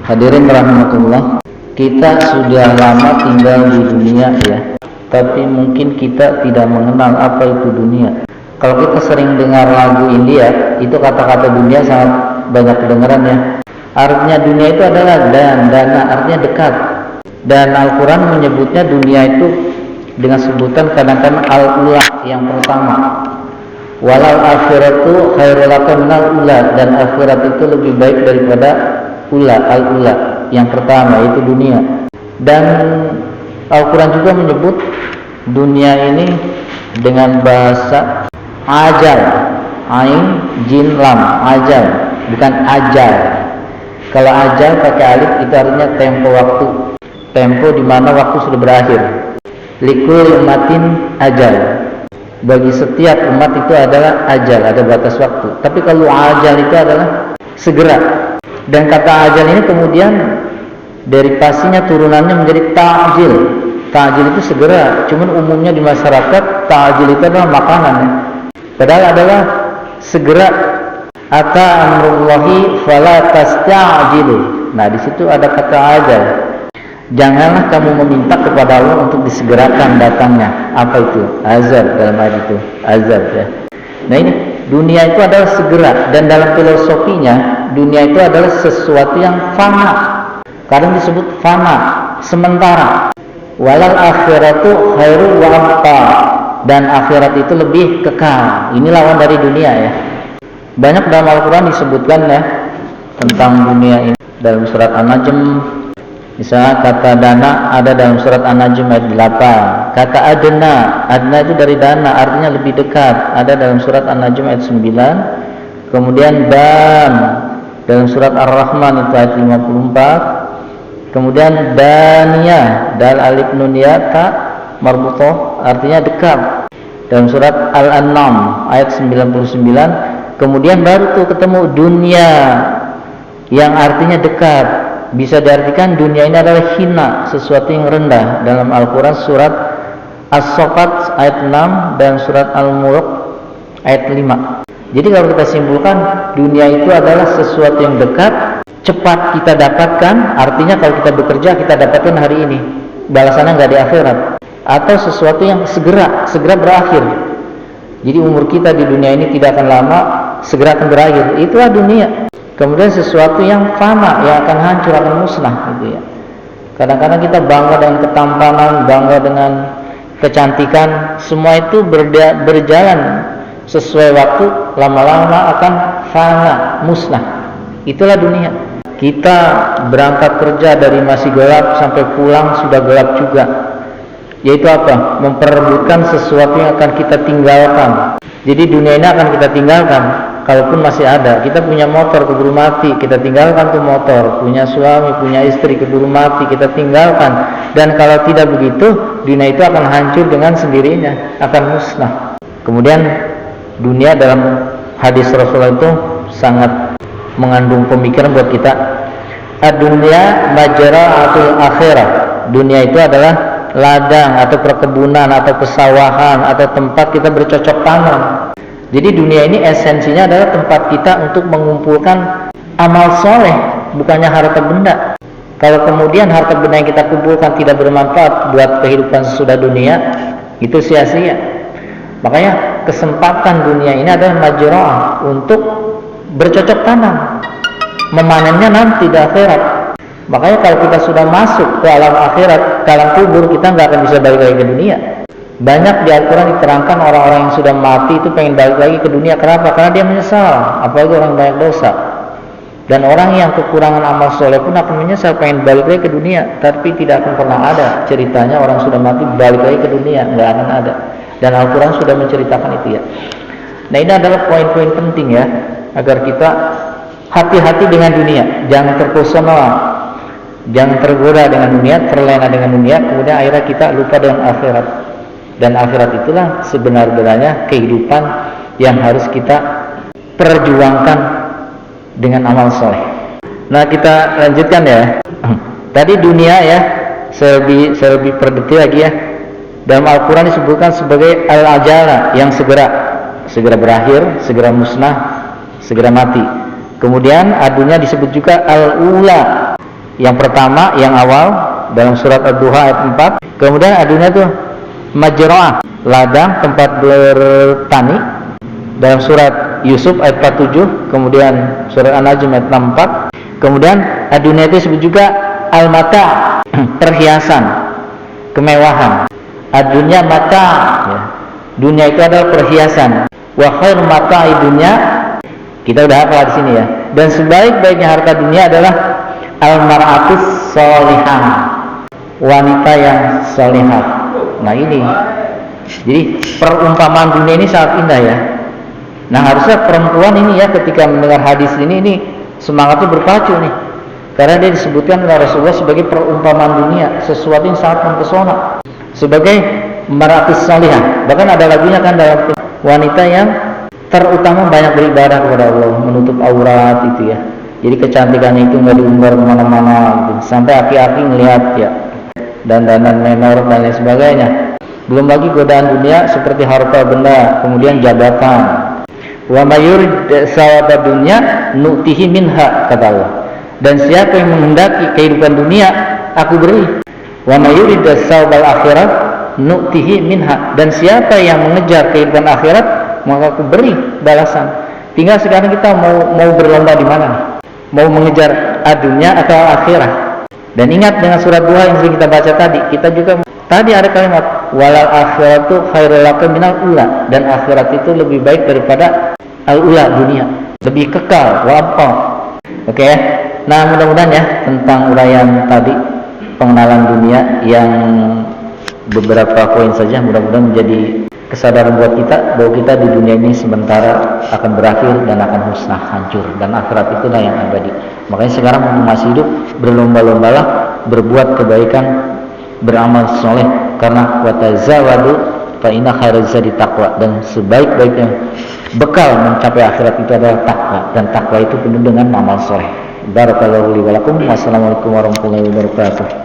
Hadirin rahmatullah, kita sudah lama tinggal di dunia ya, tapi mungkin kita tidak mengenal apa itu dunia. Kalau kita sering dengar lagu India, itu kata-kata dunia sangat banyak kedengaran ya. Artinya dunia itu adalah dana, artinya dekat. Dan Al-Quran menyebutnya dunia itu dengan sebutan kadang-kadang al-ula, yang pertama. Walal akhiratu khairul laka minal ula, dan akhirat itu lebih baik daripada ula, al-ula, yang pertama, yaitu dunia. Dan Al-Quran juga menyebut dunia ini dengan bahasa ajal, ain jim lam, ajal, bukan ajal. Kalau ajal pakai alif itu artinya tempo waktu, tempo di mana waktu sudah berakhir. Likul umatin ajal, bagi setiap umat itu adalah ajal, ada batas waktu. Tapi kalau ajal itu adalah segera. Dan kata ajal ini kemudian dari pastinya turunannya menjadi ta'jil. Ta'jil itu segera, cuman umumnya di masyarakat ta'jil itu adalah makanan ya. Padahal adalah segera. Ata amrullahi fala tasta'jilu. Nah, di situ ada kata ajal. Janganlah kamu meminta kepada Allah untuk disegerakan datangnya. Apa itu? Azab, dalam ayat itu azab ya. Nah, ini dunia itu adalah segera, dan dalam filosofinya dunia itu adalah sesuatu yang fana. Kadang disebut fana, sementara. Walal akhiratu khairu wa abqa, dan akhirat itu lebih kekal. Ini lawan dari dunia ya. Banyak dalam Al-Quran disebutkan ya tentang dunia ini. Dalam surat An-Najm misalnya kata dana ada dalam surat An-Najm ayat 8. Kata adna, adna itu dari dana, artinya lebih dekat, ada dalam surat An-Najm ayat 9. Kemudian dan dalam surat Ar-Rahman itu ayat 54. Kemudian dania, dal alif nun ya ta marbutoh, artinya dekat, dalam surat Al-An'am ayat 99. Kemudian baru tuh ketemu dunia yang artinya dekat. Bisa diartikan dunia ini adalah hina, sesuatu yang rendah, dalam Al-Quran surat As-Saffat ayat 6 dan surat Al-Mulk ayat 5. Jadi kalau kita simpulkan, dunia itu adalah sesuatu yang dekat, cepat kita dapatkan, artinya kalau kita bekerja kita dapatkan hari ini, balasannya nggak di akhirat. Atau sesuatu yang segera berakhir. Jadi umur kita di dunia ini tidak akan lama, segera akan berakhir. Itulah dunia. Kemudian sesuatu yang fana, yang akan hancur, akan musnah gitu ya. Kadang-kadang kita bangga dengan ketampanan, bangga dengan kecantikan, semua itu berjalan sesuai waktu, lama-lama akan fana, musnah. Itulah dunia. Kita berangkat kerja dari masih gelap sampai pulang sudah gelap juga. Yaitu apa? Memperebutkan sesuatu yang akan kita tinggalkan. Jadi dunia ini akan kita tinggalkan, kalaupun masih ada. Kita punya motor keburu mati, kita tinggalkan tuh motor. Punya suami, punya istri keburu mati, kita tinggalkan. Dan kalau tidak begitu, dunia itu akan hancur dengan sendirinya, akan musnah. Kemudian dunia dalam hadis Rasulullah itu sangat mengandung pemikiran buat kita. Ad-dunya majra'atul akhirah. Dunia itu adalah ladang atau perkebunan atau pesawahan atau tempat kita bercocok tanam. Jadi dunia ini esensinya adalah tempat kita untuk mengumpulkan amal soleh, bukannya harta benda. Kalau kemudian harta benda yang kita kumpulkan tidak bermanfaat buat kehidupan sesudah dunia, itu sia-sia. Makanya kesempatan dunia ini adalah majra'ah untuk bercocok tanam, memanennya nanti di akhirat. Makanya kalau kita sudah masuk ke alam akhirat, ke alam kubur, kita nggak akan bisa balik lagi ke dunia. Banyak di Al-Quran diterangkan orang-orang yang sudah mati itu pengen balik lagi ke dunia. Kenapa? Karena dia menyesal, apalagi orang banyak dosa. Dan orang yang kekurangan amal soleh pun akan menyesal, pengen balik lagi ke dunia. Tapi tidak akan pernah ada ceritanya orang sudah mati balik lagi ke dunia, nggak akan ada. Dan Al-Quran sudah menceritakan itu ya. Nah, ini adalah poin-poin penting ya, agar kita hati-hati dengan dunia, jangan terpesona, jangan tergoda dengan dunia, terlena dengan dunia, kemudian akhirnya kita lupa dengan akhirat. Dan akhirat itulah sebenar-benarnya kehidupan yang harus kita perjuangkan dengan amal soleh. Nah, kita lanjutkan ya. Tadi dunia ya, saya lebih perdetil lagi ya. Dalam Al-Quran disebutkan sebagai al-ajala, yang segera berakhir, segera musnah, segera mati. Kemudian adunya disebut juga al-ula, Yang pertama, yang awal dalam surat Ad-Duha ayat 4. Kemudian ad-dunya itu majra'ah, ladang tempat bertani, dalam surat Yusuf ayat 47. Kemudian surat An-Najm ayat 64. Kemudian ad-dunya itu disebut juga al-mata, perhiasan, kemewahan. Ad-dunya mata, ya. Dunia itu adalah perhiasan. Wa khair mata'i dunya, kita udah hafal di sini ya. Dan sebaik-baiknya harta dunia adalah al-mar'atus sholihah, wanita yang sholihah. Nah ini, jadi perumpamaan dunia ini sangat indah ya. Nah harusnya perempuan ini ya ketika mendengar hadis ini semangatnya berpacu nih, karena dia disebutkan oleh Rasulullah sebagai perumpamaan dunia, sesuatu yang sangat mempesona, sebagai mar'atus sholihah. Bahkan ada lagunya kan dalam wanita yang terutama banyak beribadah kepada Allah, menutup aurat itu ya. Jadi kecantikannya itu nggak diumbar kemana-mana gitu. Sampai aki-aki melihat ya, dandanan menor dan lain sebagainya. Belum lagi godaan dunia seperti harta benda, kemudian jabatan. Wa mayurid sawaba dunya nu'tihi minha, kata Allah. Dan siapa yang menghendaki kehidupan dunia, aku beri. Wa mayurid sawabal akhirat nu'tihi minha. Dan siapa yang mengejar kehidupan akhirat, maka aku beri balasan. Tinggal sekarang kita mau berlomba di mana? Mau mengejar dunia atau akhirat? Dan ingat dengan surat Duha yang sering kita baca tadi, kita juga tadi ada kalimat walal akhiratu khairul laka minal ula, dan akhirat itu lebih baik daripada al-ula, dunia, lebih kekal, wabqa. Oke ya. Nah, mudah-mudahan ya tentang uraian tadi pengenalan dunia yang beberapa poin saja, mudah-mudahan menjadi kesadaran buat kita bahwa kita di dunia ini sementara akan berakhir dan akan musnah, hancur, dan akhirat itulah yang abadi. Makanya sekarang masih hidup, berlomba-lombalah berbuat kebaikan, beramal soleh, karena watazawadu fa inna khairaz zadi taqwa, dan sebaik-baiknya bekal mencapai akhirat itu adalah takwa, dan takwa itu penuh dengan amal soleh. Barakallahu li wa lakum. Wassalamualaikum warahmatullahi wabarakatuh.